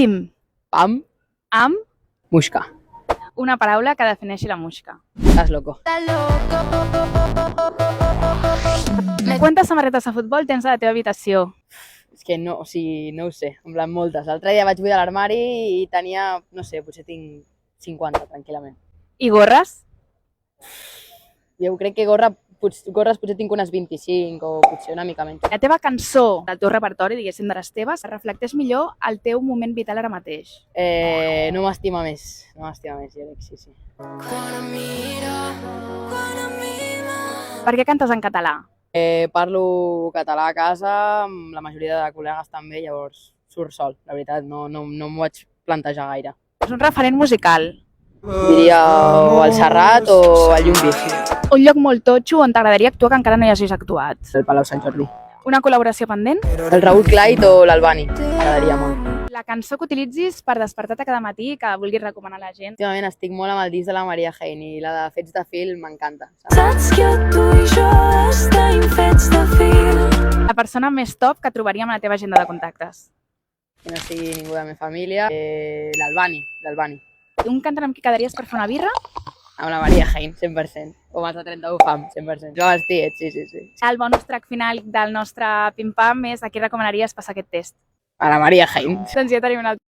Pim. Pam. Amb Muixca. una paraula que defineixi la Muixca. Estàs loco. Quantes samarretes de futbol tens a la teva habitació? És que no, o sigui, no ho sé, en plan moltes. L'altre dia vaig buidar l'armari i tenia, no sé, potser tinc 50 tranquil·lament. I gorres? Jo crec que gorres potser tinc unes 25 o potser una mica menys. La teva cançó del teu repertori, diguéssim, de les teves, reflecteix millor el teu moment vital ara mateix. No m'estima més, jo crec, sí. Per què cantes en català? Parlo català a casa, amb la majoria de col·legues també, llavors surt sol, la veritat, no m'ho vaig plantejar gaire. És un referent musical. Diria o el Serrat o el Llumbi, Un lloc molt totxo on t'agradaria actuar que encara no hi hagis actuat. el Palau Sant Jordi. Una col·laboració pendent? El Raúl Clyde o l'Albani, m'agradaria molt. La cançó que utilitzis per despertar-te cada matí i que vulguis recomanar a la gent. Últimament estic molt amb el disc de la Maria Hein i la de Fets de fil m'encanta. Saps que tu i jo estem fets de fil. La persona més top que trobaríem a la teva agenda de contactes. Que no sigui ningú de la meva família. L'Albani. Un cantant amb qui quedaries per fer una birra? Amb la Maria Hein, 100%. O amb els de 31 fam, 100%. Jo els tiets, sí. El bonus track final del nostre pim-pam és a qui recomanaries passar aquest test. A la Maria Hein. Doncs ja tenim una